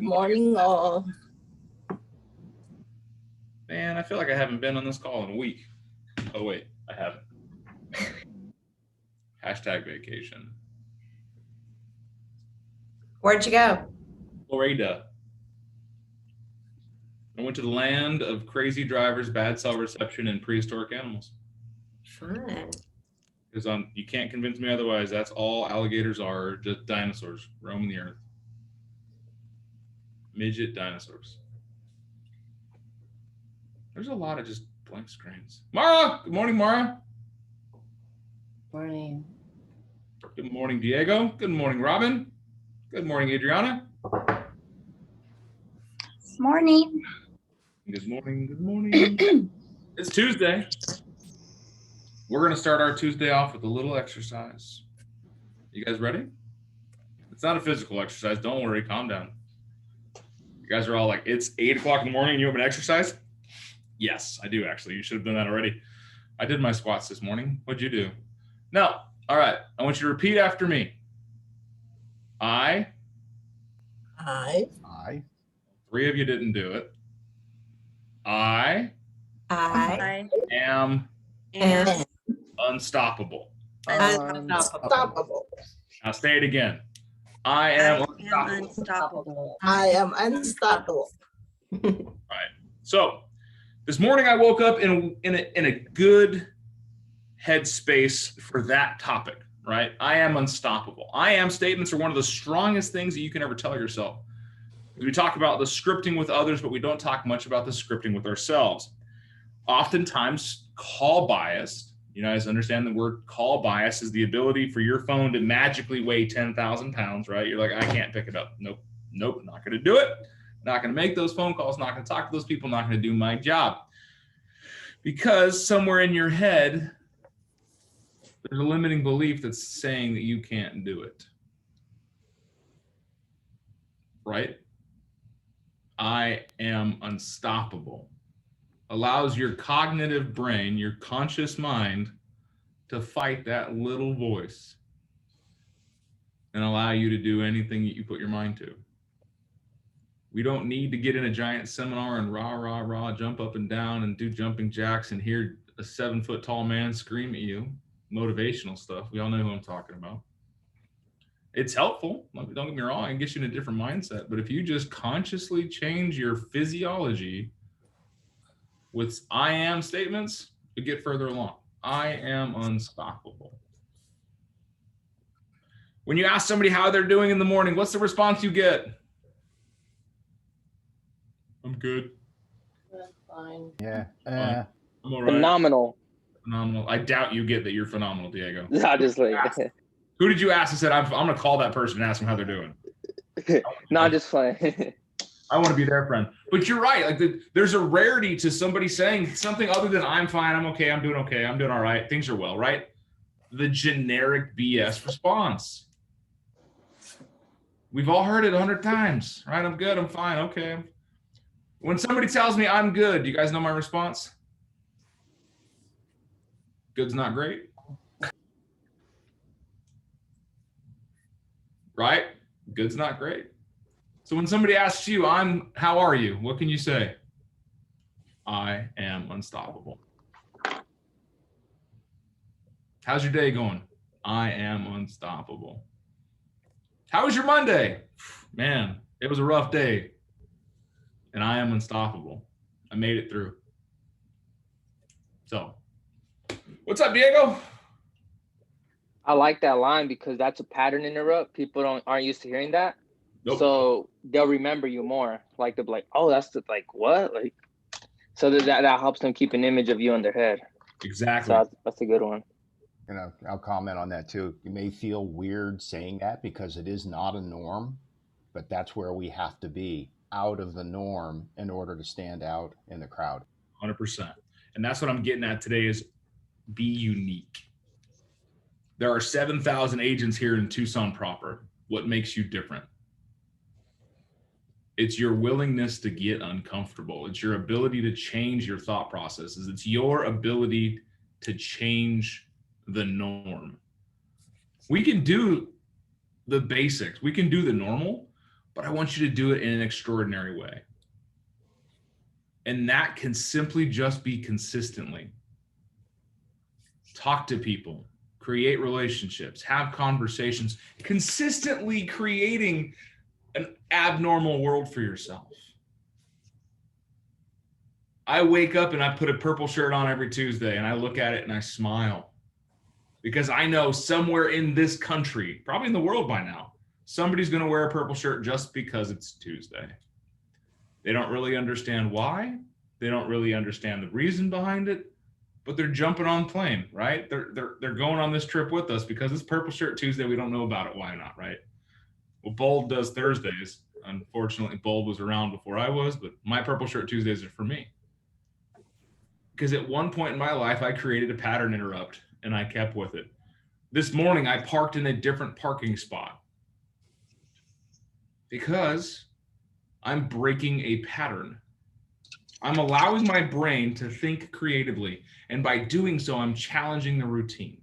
Morning all. Man, I feel like I haven't been on this call in a week. Oh wait, I haven't. Hashtag vacation. Where'd you go? Florida. I went to the land of crazy drivers, bad cell reception, and prehistoric animals. Fun. Because you can't convince me otherwise. That's all alligators are, just dinosaurs roaming the earth. Midget dinosaurs. There's a lot of just blank screens. Mara! Good morning, Mara. Morning. Good morning, Diego. Good morning, Robin. Good morning, Adriana. Morning. Good morning, good morning. It's Tuesday. We're going to start our Tuesday off with a little exercise. You guys ready? It's not a physical exercise. Don't worry, calm down. You guys are all like, it's 8 o'clock in the morning and you have an exercise? Yes, I do actually. You should have done that already. I did my squats this morning. What'd you do? No. All right. I want you to repeat after me. I. Three of you didn't do it. I am unstoppable. Unstoppable. Now say it again. I am Unstoppable. I am unstoppable. All right. So this morning I woke up in a good headspace for that topic, right? I am unstoppable. I am statements are one of the strongest things that you can ever tell yourself. We talk about the scripting with others, but we don't talk much about the scripting with ourselves. Oftentimes, call bias, you guys understand the word call bias is the ability for your phone to magically weigh 10,000 pounds, right? You're like, I can't pick it up. Nope, not going to do it. Not going to make those phone calls, not going to talk to those people, not going to do my job. Because somewhere in your head, there's a limiting belief that's saying that you can't do it. Right? I am unstoppable. Allows your cognitive brain, your conscious mind, to fight that little voice and allow you to do anything that you put your mind to. We don't need to get in a giant seminar and rah, jump up and down and do jumping jacks and hear a 7-foot tall man scream at you. Motivational stuff. We all know who I'm talking about. It's helpful. Don't get me wrong. It gets you in a different mindset. But if you just consciously change your physiology with I am statements, you get further along. I am unstoppable. When you ask somebody how they're doing in the morning, what's the response you get? I'm good. Fine. Yeah. I'm all right. Phenomenal. I doubt you get that you're phenomenal, Diego. I just like Who did you ask and said, I'm going to call that person and ask them how they're doing? not just fine. I want to be their friend. But you're right. Like there's a rarity to somebody saying something other than I'm fine, I'm okay, I'm doing all right, things are well, right? The generic BS response. We've all heard it 100 times, right? I'm good, I'm fine, okay. When somebody tells me I'm good, do you guys know my response? Good's not great. Right? Good's not great. So when somebody asks you, how are you? What can you say? I am unstoppable. How's your day going? I am unstoppable. How was your Monday? Man, it was a rough day. And I am unstoppable. I made it through. So, what's up, Diego? I like that line because that's a pattern interrupt. People aren't used to hearing that. Nope. So they'll remember you more. Like they'll be like, oh, that's like what? Like so that helps them keep an image of you in their head. Exactly. So that's a good one. I'll comment on that too. You may feel weird saying that because it is not a norm, but that's where we have to be, out of the norm in order to stand out in the crowd. 100%. And that's what I'm getting at today is be unique. There are 7,000 agents here in Tucson proper. What makes you different? It's your willingness to get uncomfortable. It's your ability to change your thought processes. It's your ability to change the norm. We can do the basics. We can do the normal, but I want you to do it in an extraordinary way. And that can simply just be consistently. Talk to people, create relationships, have conversations, consistently creating an abnormal world for yourself. I wake up and I put a purple shirt on every Tuesday and I look at it and I smile because I know somewhere in this country, probably in the world by now, somebody's going to wear a purple shirt just because it's Tuesday. They don't really understand why. They don't really understand the reason behind it, but they're jumping on the plane, right? They're going on this trip with us because it's Purple Shirt Tuesday. We don't know about it. Why not, right? Well, Bold does Thursdays. Unfortunately, Bold was around before I was, but my Purple Shirt Tuesdays are for me. Because at one point in my life, I created a pattern interrupt and I kept with it. This morning, I parked in a different parking spot because I'm breaking a pattern. I'm allowing my brain to think creatively. And by doing so, I'm challenging the routine.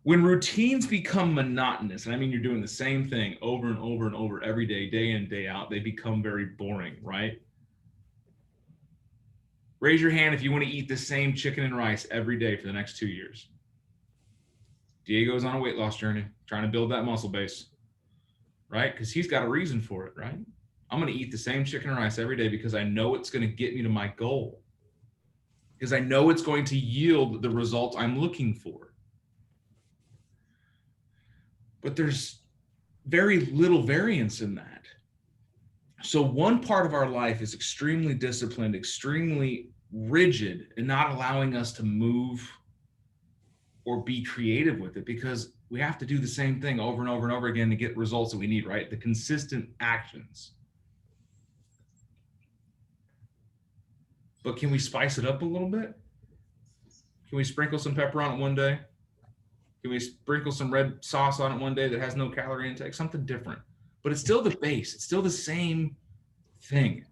When routines become monotonous, and I mean you're doing the same thing over and over and over every day, day in, day out, they become very boring, right? Raise your hand if you want to eat the same chicken and rice every day for the next 2 years. Diego's on a weight loss journey, trying to build that muscle base, right? Because he's got a reason for it, right? I'm going to eat the same chicken and rice every day because I know it's going to get me to my goal. Because I know it's going to yield the results I'm looking for. But there's very little variance in that. So one part of our life is extremely disciplined, extremely rigid, and not allowing us to move or be creative with it because we have to do the same thing over and over and over again to get results that we need, right? The consistent actions. But can we spice it up a little bit? Can we sprinkle some pepper on it one day? Can we sprinkle some red sauce on it one day that has no calorie intake? Something different. But it's still the base. It's still the same thing.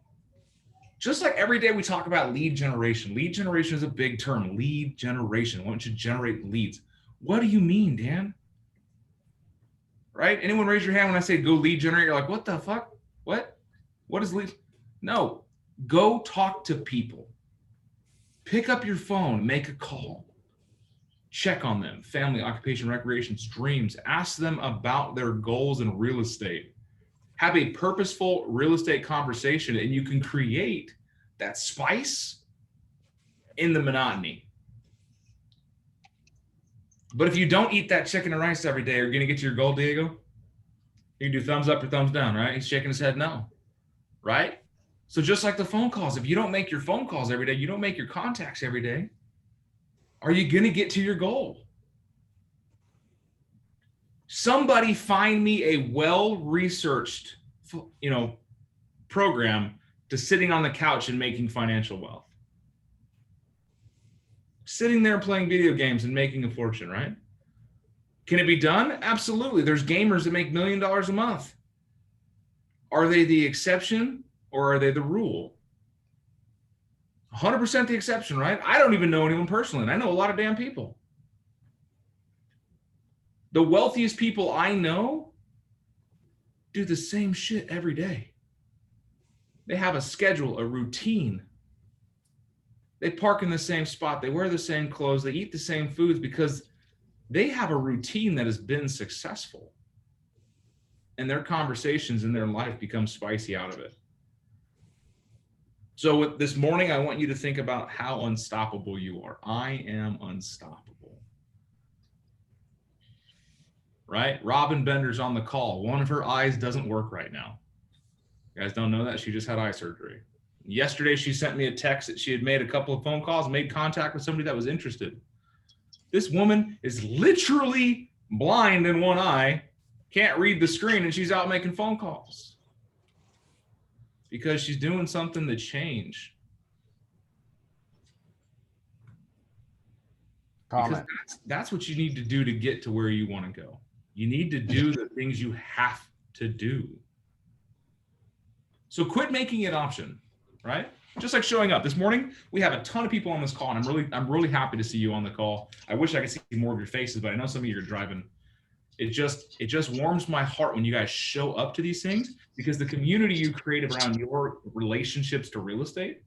Just like every day we talk about lead generation. Lead generation is a big term. Lead generation. Why don't you generate leads? What do you mean, Dan? Right? Anyone raise your hand when I say go lead generate? You're like, what the fuck? What? What is lead? No. Go talk to people. Pick up your phone, make a call. Check on them, family, occupation, recreations, dreams. Ask them about their goals in real estate. Have a purposeful real estate conversation, and you can create that spice in the monotony. But if you don't eat that chicken and rice every day, are you going to get to your goal, Diego? You can do thumbs up or thumbs down, right? He's shaking his head no, right? So just like the phone calls, if you don't make your phone calls every day, you don't make your contacts every day, are you going to get to your goal? Somebody find me a well-researched, program to sitting on the couch and making financial wealth. Sitting there playing video games and making a fortune, right? Can it be done? Absolutely. There's gamers that make $1 million a month. Are they the exception or are they the rule? 100% the exception, right? I don't even know anyone personally, and I know a lot of damn people. The wealthiest people I know do the same shit every day. They have a schedule, a routine. They park in the same spot. They wear the same clothes. They eat the same foods because they have a routine that has been successful. And their conversations in their life become spicy out of it. So this morning, I want you to think about how unstoppable you are. I am unstoppable. Right? Robin Bender's on the call. One of her eyes doesn't work right now. You guys don't know that? She just had eye surgery. Yesterday, she sent me a text that she had made a couple of phone calls, made contact with somebody that was interested. This woman is literally blind in one eye, can't read the screen, and she's out making phone calls. Because she's doing something to change. Comment. Because that's what you need to do to get to where you want to go. You need to do the things you have to do. So quit making it option, right? Just like showing up. This morning, we have a ton of people on this call, and I'm really happy to see you on the call. I wish I could see more of your faces, but I know some of you are driving. It just warms my heart when you guys show up to these things, because the community you create around your relationships to real estate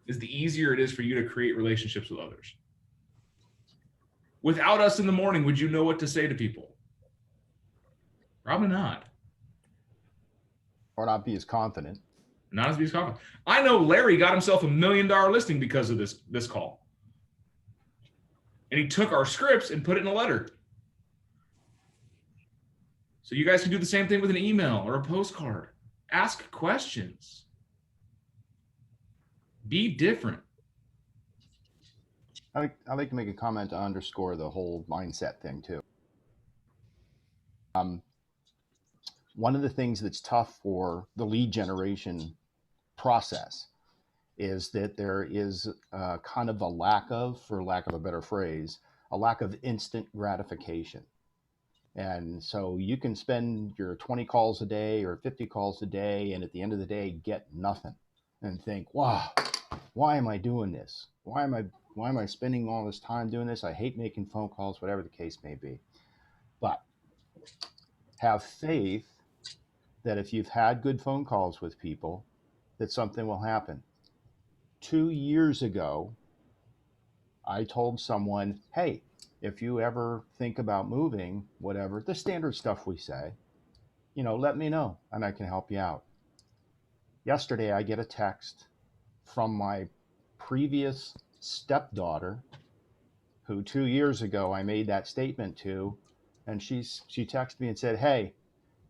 is the easier it is for you to create relationships with others. Without us in the morning, would you know what to say to people? Probably not. Or not be as confident. Not as be as confident. I know Larry got himself $1 million listing because of this call. And he took our scripts and put it in a letter. So you guys can do the same thing with an email or a postcard. Ask questions. Be different. I like to make a comment to underscore the whole mindset thing too. One of the things that's tough for the lead generation process is that there is kind of a lack of, for lack of a better phrase, a lack of instant gratification. And so you can spend your 20 calls a day or 50 calls a day, and at the end of the day, get nothing and think, wow, why am I doing this? Why am I spending all this time doing this? I hate making phone calls, whatever the case may be. But have faith that if you've had good phone calls with people, that something will happen. 2 years ago, I told someone, hey, if you ever think about moving, whatever, the standard stuff we say, let me know and I can help you out. Yesterday, I get a text from my previous stepdaughter, who 2 years ago I made that statement to, and she texted me and said, hey,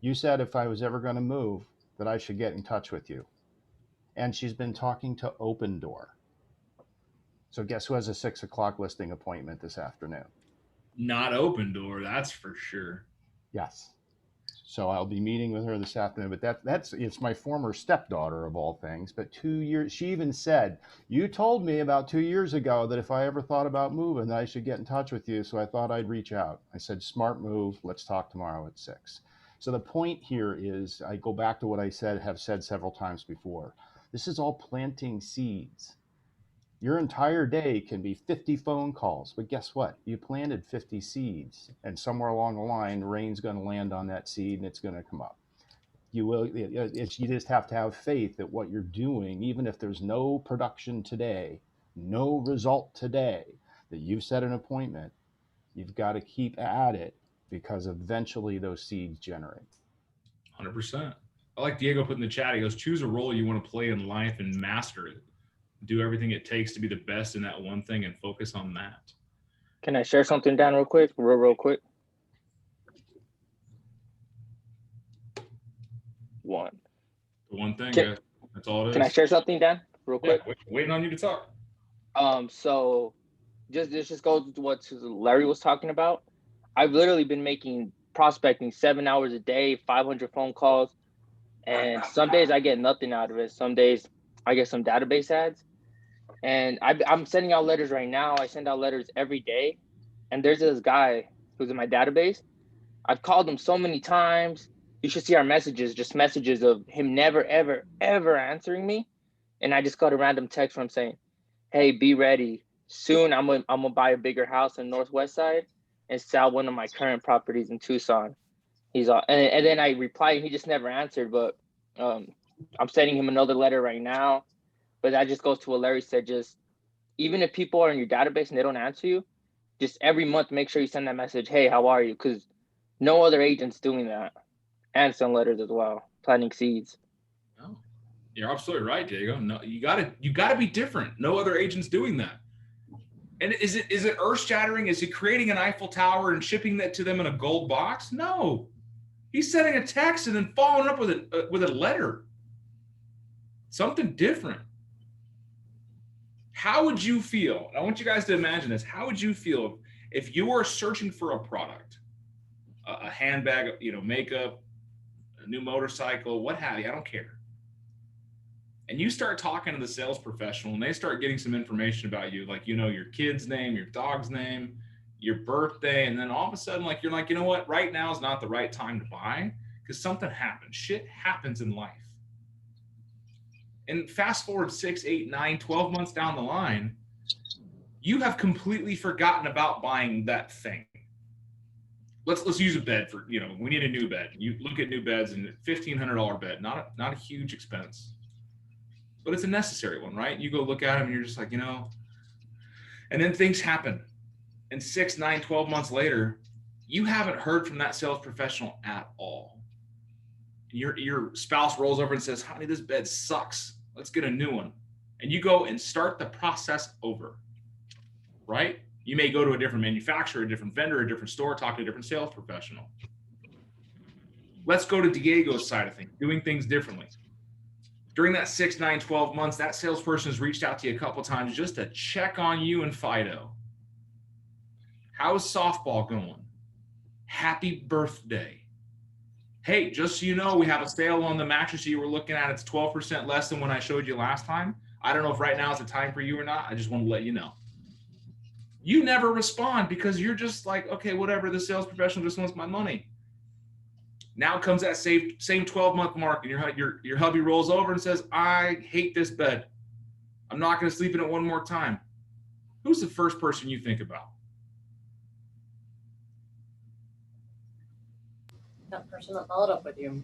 you said if I was ever going to move that I should get in touch with you. And she's been talking to Open Door. So guess who has a 6 o'clock listing appointment this afternoon? Not Open Door, that's for sure. Yes. So I'll be meeting with her this afternoon, but it's my former stepdaughter of all things. But 2 years, she even said, you told me about 2 years ago that if I ever thought about moving, that I should get in touch with you. So I thought I'd reach out. I said, smart move. Let's talk tomorrow at 6. So the point here is, I go back to what I have said several times before. This is all planting seeds. Your entire day can be 50 phone calls, but guess what? You planted 50 seeds, and somewhere along the line, rain's going to land on that seed and it's going to come up. You just have to have faith that what you're doing, even if there's no production today, no result today, that you've set an appointment, you've got to keep at it, because eventually those seeds generate. 100%. I like Diego put in the chat, he goes, choose a role you want to play in life and master it. Do everything it takes to be the best in that one thing and focus on that. Can I share something, Dan, real quick? Real quick. The one thing, that's all it is. Can I share something, Dan, real quick? Yeah, waiting on you to talk. So this just goes to what Larry was talking about. I've literally been making prospecting 7 hours a day, 500 phone calls, and some days I get nothing out of it. Some days I get some database ads, and I'm sending out letters right now. I send out letters every day, and there's this guy who's in my database. I've called him so many times. You should see our messages, just messages of him never, ever, ever answering me. And I just got a random text from him saying, hey, be ready. Soon I'm gonna buy a bigger house in Northwest Side and sell one of my current properties in Tucson. He's all, and then I replied, and he just never answered, but I'm sending him another letter right now. But that just goes to what Larry said, just even if people are in your database and they don't answer you, just every month, make sure you send that message, hey, how are you? Because no other agent's doing that. And send letters as well, planting seeds. No, you're absolutely right, Diego. No, you gotta be different. No other agent's doing that. And is it earth shattering? Is he creating an Eiffel Tower and shipping that to them in a gold box? No, he's sending a text and then following up with a letter. Something different. How would you feel? I want you guys to imagine this. How would you feel if you were searching for a product, a handbag, makeup, a new motorcycle, what have you? I don't care. And you start talking to the sales professional and they start getting some information about you, like, your kid's name, your dog's name, your birthday. And then all of a sudden, you're like, you know what? Right now is not the right time to buy because something happened. Shit happens in life. And fast forward 6, 8, 9, 12 months down the line, you have completely forgotten about buying that thing. let's use a bed for, we need a new bed. You look at new beds and $1,500 bed, not a huge expense, but it's a necessary one, right? You go look at them and you're just like, and then things happen. And 6, 9, 12 months later, you haven't heard from that sales professional at all. Your spouse rolls over and says, honey, this bed sucks. Let's get a new one. And you go and start the process over, right? You may go to a different manufacturer, a different vendor, a different store, talk to a different sales professional. Let's go to Diego's side of things, doing things differently. During that 6, 9, 12 months, that salesperson has reached out to you a couple times just to check on you and Fido. How's softball going? Happy birthday. Hey, just so you know, we have a sale on the mattress you were looking at. It's 12% less than when I showed you last time. I don't know if right now is the time for you or not. I just want to let you know. You never respond because you're just like, okay, whatever, the sales professional just wants my money. Now comes that same 12-month mark, and your hubby rolls over and says, I hate this bed. I'm not going to sleep in it one more time. Who's the first person you think about? That person that followed up with you.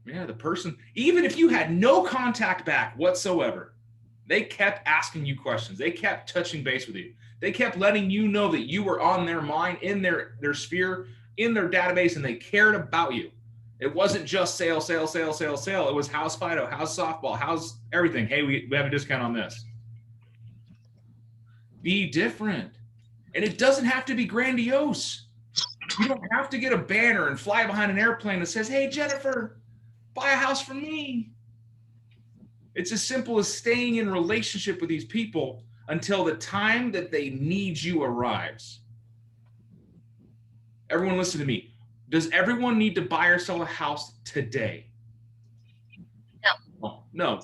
Yeah, the person, even if you had no contact back whatsoever, they kept asking you questions. They kept touching base with you. They kept letting you know that you were on their mind, in their sphere, in their database, and they cared about you. It wasn't just sale. It was how's Fido, how's softball, how's everything. Hey, we have a discount on this. Be different. And it doesn't have to be grandiose. You don't have to get a banner and fly behind an airplane that says, hey, Jennifer, buy a house from me. It's as simple as staying in relationship with these people until the time that they need you arrives. Everyone listen to me. Does everyone need to buy or sell a house today? No. No.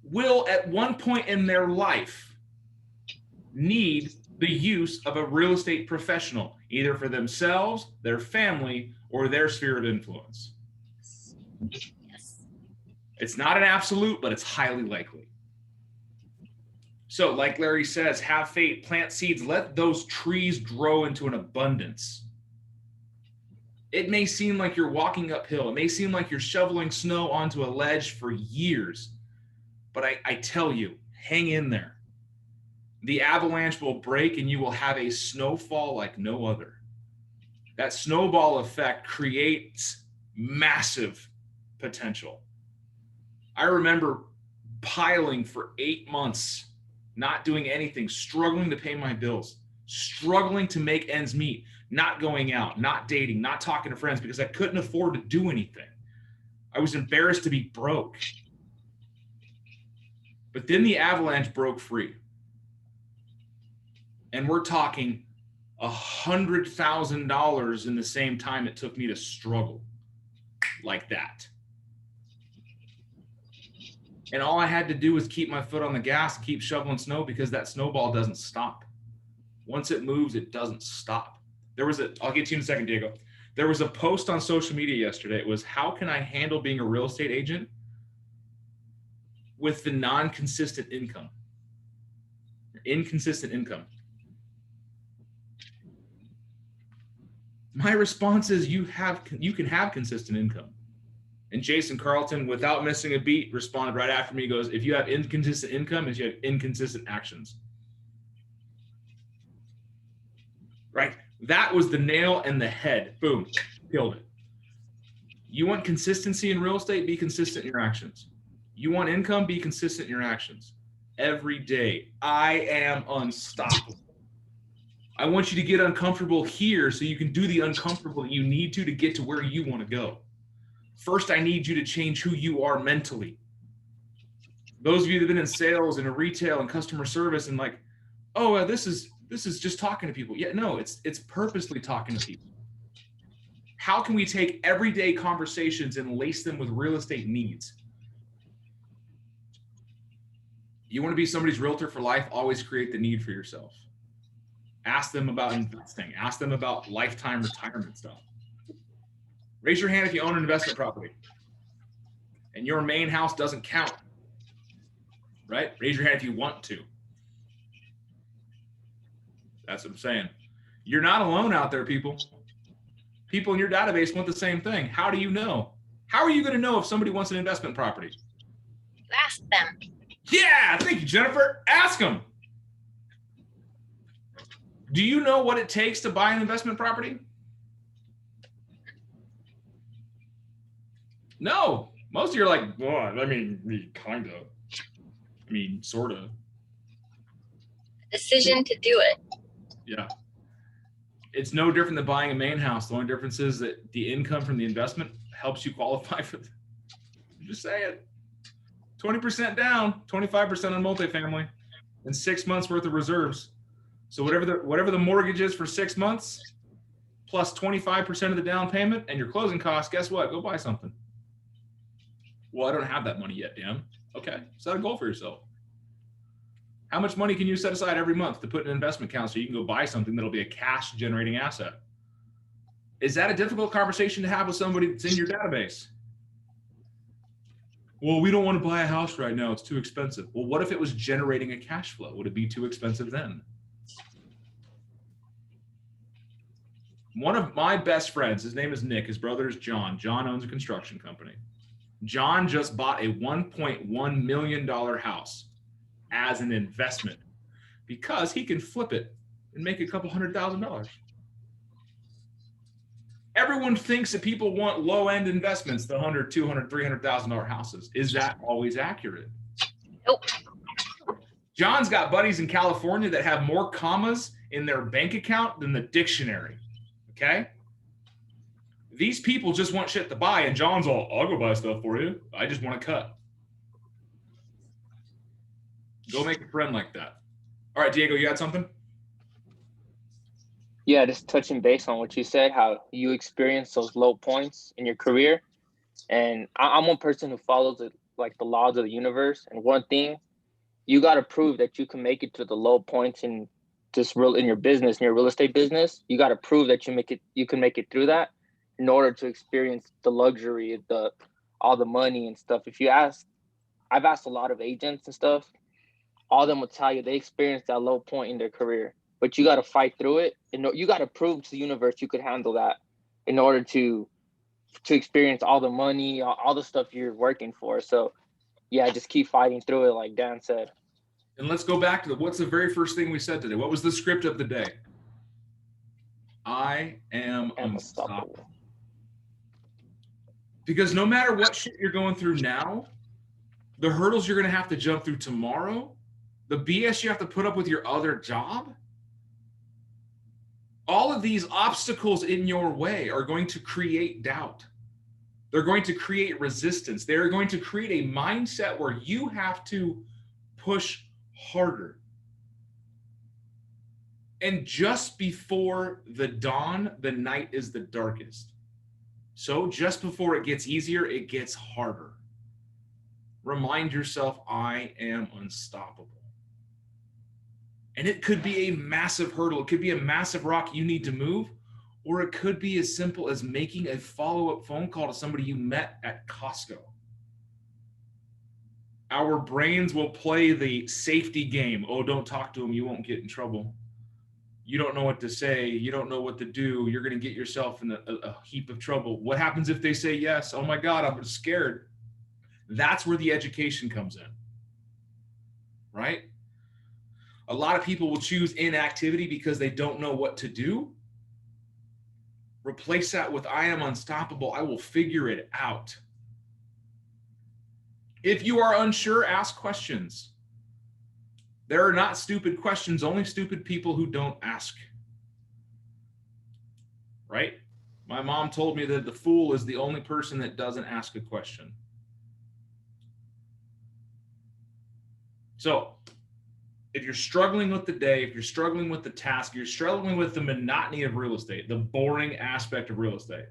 Will at one point in their life need the use of a real estate professional, either for themselves, their family, or their sphere of influence? Yes. It's not an absolute, but it's highly likely. So like Larry says, have faith, plant seeds, let those trees grow into an abundance. It may seem like you're walking uphill. It may seem like you're shoveling snow onto a ledge for years, but I tell you, hang in there. The avalanche will break and you will have a snowfall like no other. That snowball effect creates massive potential. I remember piling for 8 months, not doing anything, struggling to pay my bills, struggling to make ends meet, not going out, not dating, not talking to friends because I couldn't afford to do anything. I was embarrassed to be broke. But then the avalanche broke free. And we're talking $100,000 in the same time it took me to struggle like that. And all I had to do was keep my foot on the gas, keep shoveling snow because that snowball doesn't stop. Once it moves, it doesn't stop. I'll get to you in a second, Diego. There was a post on social media yesterday. It was, how can I handle being a real estate agent with the non-consistent income? Inconsistent income. My response is you can have consistent income. And Jason Carlton, without missing a beat, responded right after me. He goes, if you have inconsistent income, is you have inconsistent actions. Right? That was the nail in the head. Boom, killed it. You want consistency in real estate? Be consistent in your actions. You want income? Be consistent in your actions. Every day, I am unstoppable. I want you to get uncomfortable here so you can do the uncomfortable that you need to get to where you want to go. First, I need you to change who you are mentally. Those of you that have been in sales and in retail and customer service and like, oh, this is just talking to people. Yeah, no, it's purposely talking to people. How can we take everyday conversations and lace them with real estate needs? You want to be somebody's realtor for life, always create the need for yourself. Ask them about investing. Ask them about lifetime retirement stuff. Raise your hand if you own an investment property and your main house doesn't count, right? Raise your hand if you want to. That's what I'm saying. You're not alone out there, people. People in your database want the same thing. How do you know? How are you going to know if somebody wants an investment property? Ask them. Yeah, thank you, Jennifer. Ask them. Do you know what it takes to buy an investment property? No. Most of you are like, well, I mean, kind of. I mean, sort of. Decision to do it. Yeah. It's no different than buying a main house. The only difference is that the income from the investment helps you qualify for it. Just say it. 20% down, 25% on multifamily, and 6 months worth of reserves. So whatever the mortgage is for 6 months, plus 25% of the down payment and your closing costs, guess what? Go buy something. Well, I don't have that money yet, Dan. Okay, set a goal for yourself. How much money can you set aside every month to put in an investment account so you can go buy something that'll be a cash generating asset? Is that a difficult conversation to have with somebody that's in your database? Well, we don't want to buy a house right now. It's too expensive. Well, what if it was generating a cash flow? Would it be too expensive then? One of my best friends, his name is Nick, his brother is John. John owns a construction company. John just bought a $1.1 million house as an investment because he can flip it and make a couple $100,000. Everyone thinks that people want low-end investments, the $100,000, $200,000, $300,000 houses. Is that always accurate? Nope. John's got buddies in California that have more commas in their bank account than the dictionary, okay? These people just want shit to buy, and John's all, I'll go buy stuff for you. I just want to cut. Go make a friend like that. All right, Diego, you got something? Yeah, just touching base on what you said, how you experience those low points in your career. And I'm one person who follows the laws of the universe. And one thing, you got to prove that you can make it to the low points in your business, in your real estate business. You got to prove that you can make it through that in order to experience the luxury, all the money and stuff. I've asked a lot of agents and stuff. All of them will tell you they experienced that low point in their career. But you got to fight through it. And you got to prove to the universe you could handle that in order to experience all the money, all the stuff you're working for. So, yeah, just keep fighting through it, like Dan said. And let's go back to what's the very first thing we said today? What was the script of the day? I am unstoppable. Because no matter what shit you're going through now, the hurdles you're going to have to jump through tomorrow, the BS you have to put up with your other job, all of these obstacles in your way are going to create doubt. They're going to create resistance. They're going to create a mindset where you have to push harder. And just before the dawn, the night is the darkest. So just before it gets easier, it gets harder. Remind yourself, I am unstoppable. And it could be a massive hurdle. It could be a massive rock you need to move, or it could be as simple as making a follow-up phone call to somebody you met at Costco. Our brains will play the safety game. Oh, don't talk to them. You won't get in trouble. You don't know what to say. You don't know what to do. You're going to get yourself in a heap of trouble. What happens if they say yes? Oh my God, I'm scared. That's where the education comes in, right? A lot of people will choose inactivity because they don't know what to do. Replace that with I am unstoppable. I will figure it out. If you are unsure, ask questions. There are not stupid questions, only stupid people who don't ask. Right? My mom told me that the fool is the only person that doesn't ask a question. So, if you're struggling with the day, if you're struggling with the task, you're struggling with the monotony of real estate, the boring aspect of real estate,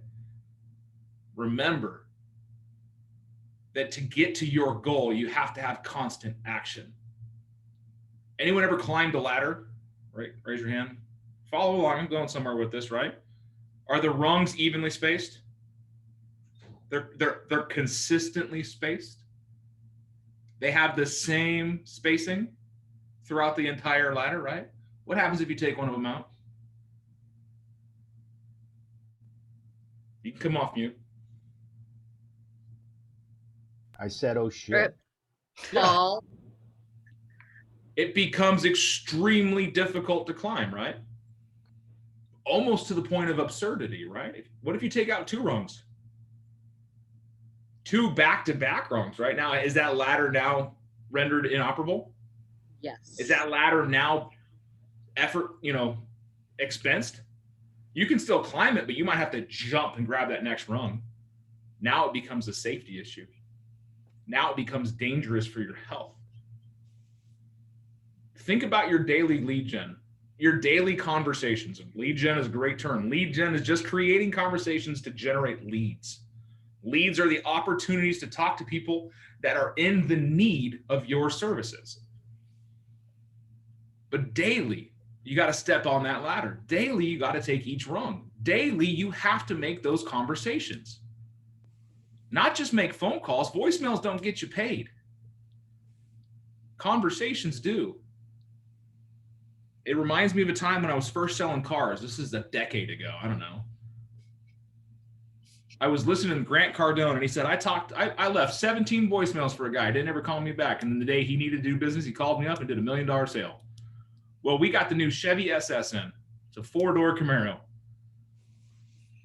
remember that to get to your goal, you have to have constant action. Anyone ever climbed a ladder? Right? Raise your hand. Follow along. I'm going somewhere with this, right? Are the rungs evenly spaced? They're consistently spaced. They have the same spacing throughout the entire ladder, right? What happens if you take one of them out? You can come off mute. I said, oh shit. Rip. Fall. It becomes extremely difficult to climb, right? Almost to the point of absurdity, right? What if you take out 2 rungs? 2 back-to-back rungs, right? Now, is that ladder now rendered inoperable? Yes. Is that ladder now effort, expensed? You can still climb it, but you might have to jump and grab that next rung. Now it becomes a safety issue. Now it becomes dangerous for your health. Think about your daily lead gen, your daily conversations. Lead gen is a great term. Lead gen is just creating conversations to generate leads. Leads are the opportunities to talk to people that are in the need of your services. But daily, you got to step on that ladder. Daily, you got to take each rung. Daily, you have to make those conversations. Not just make phone calls. Voicemails don't get you paid. Conversations do. It reminds me of a time when I was first selling cars. This is a decade ago. I don't know. I was listening to Grant Cardone, and he said, I left 17 voicemails for a guy. Didn't ever call me back. And then the day he needed to do business, he called me up and did $1 million sale. Well, we got the new Chevy SS in. It's a 4-door Camaro.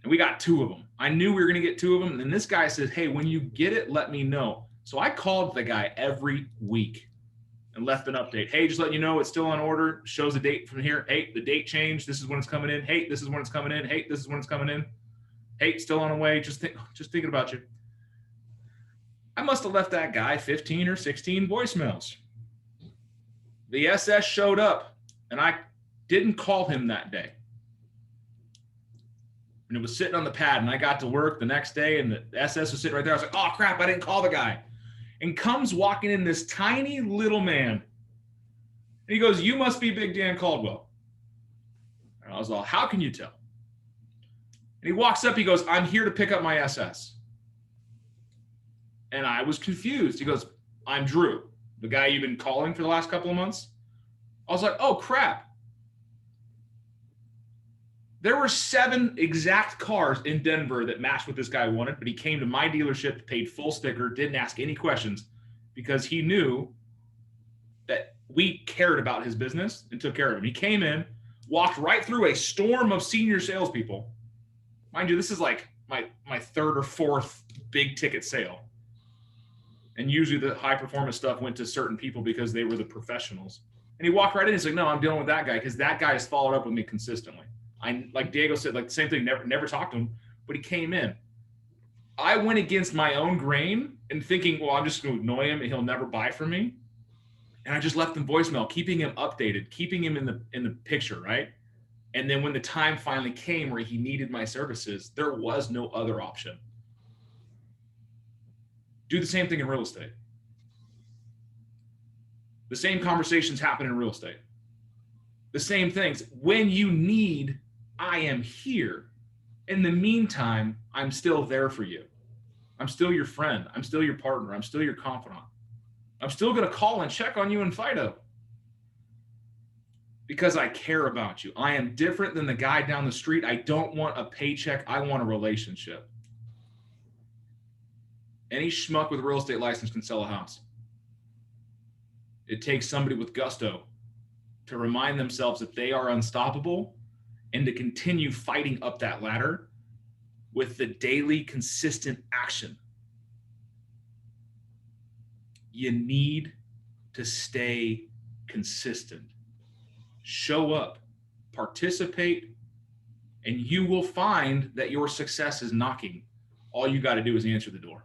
And we got 2 of them. I knew we were going to get 2 of them. And this guy says, hey, when you get it, let me know. So I called the guy every week and left an update. Hey, just letting you know it's still on order. Shows the date from here. Hey, the date changed. This is when it's coming in. Hey, this is when it's coming in. Hey, this is when it's coming in. Hey, still on the way. Just thinking about you. I must have left that guy 15 or 16 voicemails. The SS showed up, and I didn't call him that day. And it was sitting on the pad, and I got to work the next day, and the SS was sitting right there. I was like, oh, crap, I didn't call the guy. And comes walking in this tiny little man. And he goes, you must be Big Dan Caldwell. And I was all, how can you tell? And he walks up, he goes, I'm here to pick up my SS. And I was confused. He goes, I'm Drew, the guy you've been calling for the last couple of months. I was like, oh, crap. There were 7 exact cars in Denver that matched what this guy wanted, but he came to my dealership, paid full sticker, didn't ask any questions because he knew that we cared about his business and took care of him. He came in, walked right through a storm of senior salespeople. Mind you, this is like my 3rd or 4th big ticket sale. And usually the high performance stuff went to certain people because they were the professionals. And he walked right in and said, no, I'm dealing with that guy because that guy has followed up with me consistently. Like Diego said, like the same thing, never talked to him, but he came in. I went against my own grain and thinking, well, I'm just going to annoy him and he'll never buy from me. And I just left him voicemail, keeping him updated, keeping him in the picture, right? And then when the time finally came where he needed my services, there was no other option. Do the same thing in real estate. The same conversations happen in real estate. The same things. When you need, I am here. In the meantime, I'm still there for you. I'm still your friend. I'm still your partner. I'm still your confidant. I'm still going to call and check on you in Fido because I care about you. I am different than the guy down the street. I don't want a paycheck. I want a relationship. Any schmuck with a real estate license can sell a house. It takes somebody with gusto to remind themselves that they are unstoppable and to continue fighting up that ladder with the daily consistent action. You need to stay consistent. Show up, participate, and you will find that your success is knocking. All you got to do is answer the door.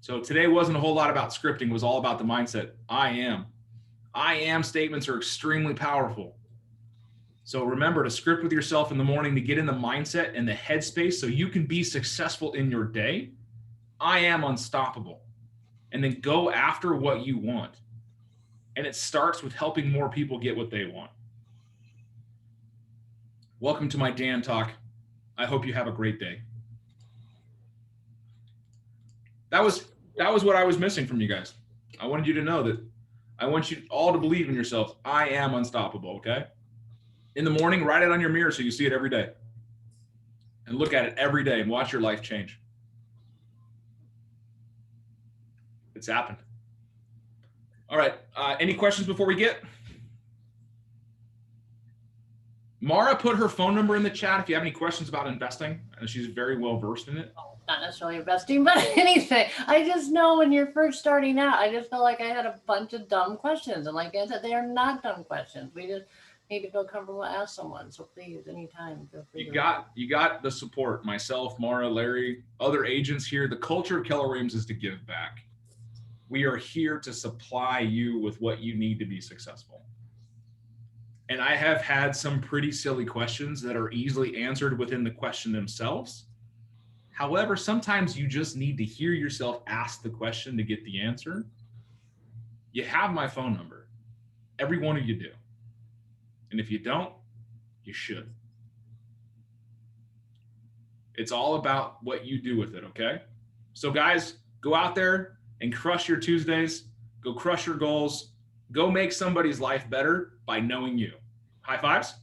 So today wasn't a whole lot about scripting. It was all about the mindset. I am statements are extremely powerful. So remember to script with yourself in the morning to get in the mindset and the headspace so you can be successful in your day. I am unstoppable. And then go after what you want. And it starts with helping more people get what they want. Welcome to my Dan Talk. I hope you have a great day. That was what I was missing from you guys. I wanted you to know that I want you all to believe in yourselves. I am unstoppable, okay? In the morning, write it on your mirror so you see it every day. and look at it every day and watch your life change. It's happened. All right. Any questions before we get? Mara put her phone number in the chat if you have any questions about investing. And she's very well versed in it. Not necessarily investing, but anything. I just know when you're first starting out, I just felt like I had a bunch of dumb questions. And like I said, they are not dumb questions. We just need to feel comfortable to ask someone. So please, anytime, feel free. You got the support. Myself, Mara, Larry, other agents here. The culture of Keller Williams is to give back. We are here to supply you with what you need to be successful. And I have had some pretty silly questions that are easily answered within the question themselves. However, sometimes you just need to hear yourself ask the question to get the answer. You have my phone number. Every one of you do. And if you don't, you should. It's all about what you do with it, okay? So guys, go out there and crush your Tuesdays. Go crush your goals. Go make somebody's life better by knowing you. High fives.